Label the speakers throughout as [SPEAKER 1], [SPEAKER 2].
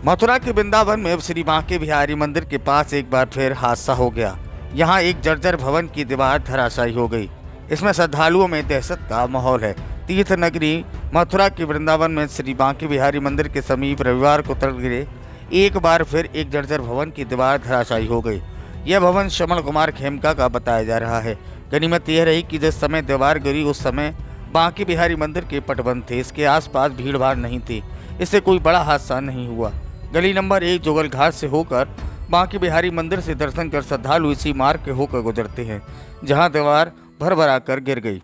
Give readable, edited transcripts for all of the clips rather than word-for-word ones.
[SPEAKER 1] मथुरा के वृंदावन में श्री बांके बिहारी मंदिर के पास एक बार फिर हादसा हो गया। यहाँ एक जर्जर भवन की दीवार धराशायी हो गई। इसमें श्रद्धालुओं में दहशत का माहौल है। तीर्थ नगरी मथुरा के वृंदावन में श्री बांके बिहारी मंदिर के समीप रविवार को तड़के एक बार फिर एक जर्जर भवन की दीवार धराशायी हो गई। यह भवन श्रवण कुमार खेमका का बताया जा रहा है। गनीमत यह रही कि जिस समय दीवार गिरी उस समय बांके बिहारी मंदिर के पट बंद थे। इसके आसपास भीड़ भाड़ नहीं थी। इससे कोई बड़ा हादसा नहीं हुआ। गली नंबर 1 जोगल घाट से होकर बांके बिहारी मंदिर से दर्शन कर श्रद्धालु इसी मार्ग के होकर गुजरते हैं, जहां दीवार भर कर गिर गई।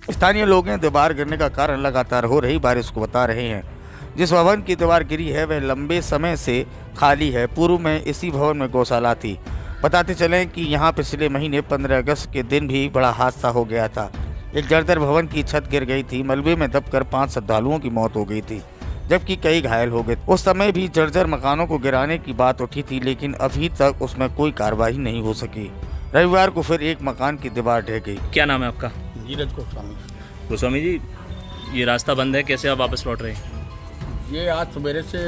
[SPEAKER 1] स्थानीय लोग दीवार गिरने का कारण लगातार हो रही बारिश को बता रहे हैं। जिस भवन की दीवार गिरी है वह लंबे समय से खाली है। पूर्व में इसी भवन में गौशाला थी। बताते चलें कि यहाँ पिछले महीने 15 अगस्त के दिन भी बड़ा हादसा हो गया था। एक जर्जर भवन की छत गिर गई थी। मलबे में दबकर 5 श्रद्धालुओं की मौत हो गई थी, जबकि कई घायल हो गए। उस समय भी जर्जर मकानों को गिराने की बात उठी थी, लेकिन अभी तक उसमें कोई कार्रवाई नहीं हो सकी। रविवार को फिर एक मकान की दीवार ढह गई।
[SPEAKER 2] क्या नाम है आपका?
[SPEAKER 3] नीरज गोस्वामी।
[SPEAKER 2] गोस्वामी जी, ये रास्ता बंद है, कैसे आप वापस लौट रहे हैं?
[SPEAKER 3] ये आज सवेरे से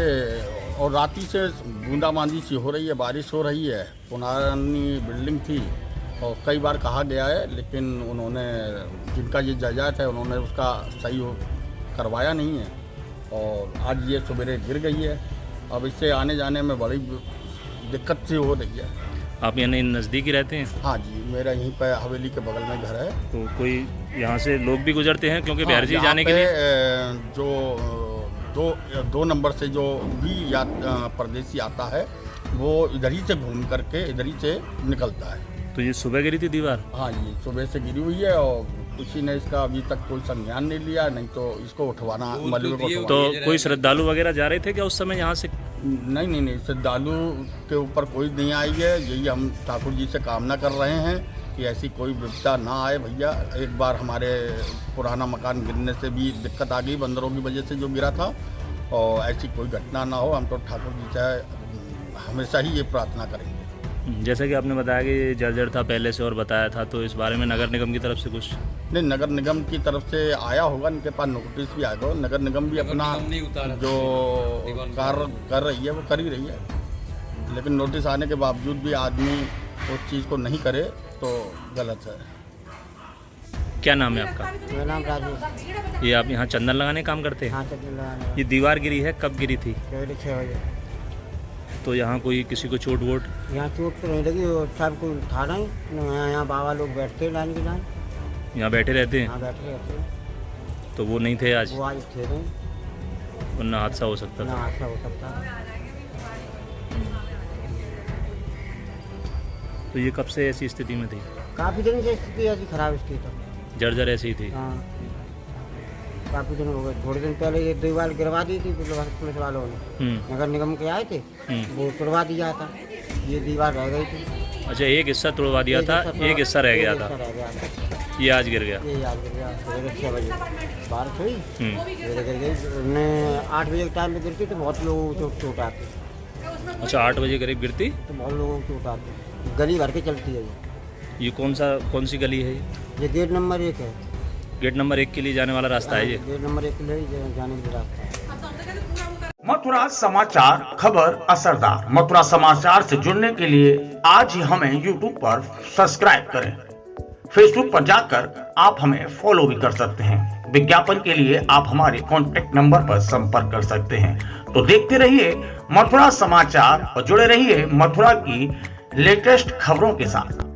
[SPEAKER 3] और राती से बूंदाबांदी सी हो रही है, बारिश हो रही है। पुरानी बिल्डिंग थी और कई बार कहा गया है, लेकिन उन्होंने जिनका ये जायदाद है उन्होंने उसका सही करवाया नहीं है और आज ये सवेरे गिर गई है। अब इससे आने जाने में बड़ी दिक्कत सी हो रही है।
[SPEAKER 2] आप यानी नज़दीक ही रहते हैं?
[SPEAKER 3] हाँ जी, मेरा यहीं पर हवेली के बगल में घर है।
[SPEAKER 2] तो कोई यहाँ से लोग भी गुजरते हैं क्योंकि बिहार जी
[SPEAKER 3] यहाँ
[SPEAKER 2] जाने के लिए?
[SPEAKER 3] जो दो नंबर से जो भी परदेसी आता है वो इधर ही से घूम करके इधर ही से निकलता है।
[SPEAKER 2] तो ये सुबह गिरी थी दीवार?
[SPEAKER 3] हाँ जी, सुबह से गिरी हुई है और किसी ने इसका अभी तक कोई संज्ञान नहीं लिया, नहीं तो इसको उठवाना मलबे को उठवाना।
[SPEAKER 2] तो कोई श्रद्धालु वगैरह जा रहे थे क्या उस समय यहाँ से?
[SPEAKER 3] नहीं, श्रद्धालु के ऊपर कोई नहीं आई है। यही हम ठाकुर जी से कामना कर रहे हैं कि ऐसी कोई विपदा ना आए। भैया, एक बार हमारे पुराना मकान गिरने से भी दिक्कत आ गई, बंदरों की वजह से जो गिरा था, और ऐसी कोई घटना ना हो। हम तो ठाकुर जी से हमेशा ही ये प्रार्थना करेंगे।
[SPEAKER 2] जैसा कि आपने बताया कि ये जर्जर था पहले से और बताया था, तो इस बारे में नगर निगम की तरफ से कुछ
[SPEAKER 3] नहीं, नगर निगम की तरफ से आया होगा, इनके पास नोटिस भी आएगा। नगर निगम भी अपना जो कार्य कर रही है वो कर ही रही है, लेकिन नोटिस आने के बावजूद भी आदमी उस चीज़ को नहीं करे तो गलत है।
[SPEAKER 2] क्या नाम है आपका?
[SPEAKER 4] मेरा नाम राजेश।
[SPEAKER 2] ये आप यहाँ चंदन लगाने काम करते हैं?
[SPEAKER 4] हाँ, चंदन लगाने।
[SPEAKER 2] ये दीवार गिरी है, कब गिरी थी?
[SPEAKER 4] सवेरे 6 बजे।
[SPEAKER 2] तो यहाँ कोई किसी को चोट वोट?
[SPEAKER 4] यहाँ चोट तो नहीं लगी, सब कोई था नहीं। यहाँ बाबा लोग बैठते हैं लाइन की लाइन।
[SPEAKER 2] यहाँ बैठे रहते हैं?
[SPEAKER 4] हाँ, बैठे रहते हैं।
[SPEAKER 2] तो वो नहीं थे आज?
[SPEAKER 4] वो आज थे नहीं,
[SPEAKER 2] वरना हादसा हो सकता
[SPEAKER 4] ना
[SPEAKER 2] था।
[SPEAKER 4] हादसा हो सकता है।
[SPEAKER 2] तो ये कब से ऐसी स्थिति में थी?
[SPEAKER 4] काफ़ी दिन से स्थिति ऐसी खराब इसकी तो।
[SPEAKER 2] जर्जर ऐसी ही थी?
[SPEAKER 4] हाँ, काफ़ी दिन हो गए। थोड़े दिन पहले ये दीवार गिरवा दी थी पुलिस वालों ने। नगर निगम के आए थे, वो तोड़वा दिया था। ये दीवार रह गई थी।
[SPEAKER 2] अच्छा, एक हिस्सा तोड़वा दिया था, एक हिस्सा रह गया था। ये आज गिर गया?
[SPEAKER 4] ये आज गिर गया। सवेरे 6 बजे बारिश हुई, सवेरे गिर गई। उन्हें 8 बजे के टाइम में गिरती तो बहुत लोगों को चोट आती।
[SPEAKER 2] अच्छा, 8 बजे करीब गिरती
[SPEAKER 4] तो बहुत लोगों को चोट आती। गली भर के चलती है
[SPEAKER 2] ये। कौन सी गली है
[SPEAKER 4] ये? गेट नंबर 1 है।
[SPEAKER 2] गेट नंबर 1 के लिए जाने वाला रास्ता है ये?
[SPEAKER 4] गेट नंबर 1 के लिए जाने के लिए रास्ता है।
[SPEAKER 5] मथुरा समाचार, खबर असरदार। मथुरा समाचार से जुड़ने के लिए आज ही हमें YouTube पर सब्सक्राइब करें। Facebook पर जाकर आप हमें फॉलो भी कर सकते हैं। विज्ञापन के लिए आप हमारे कॉन्टेक्ट नंबर पर संपर्क कर सकते हैं। तो देखते रहिए मथुरा समाचार और जुड़े रहिए मथुरा की लेटेस्ट खबरों के साथ।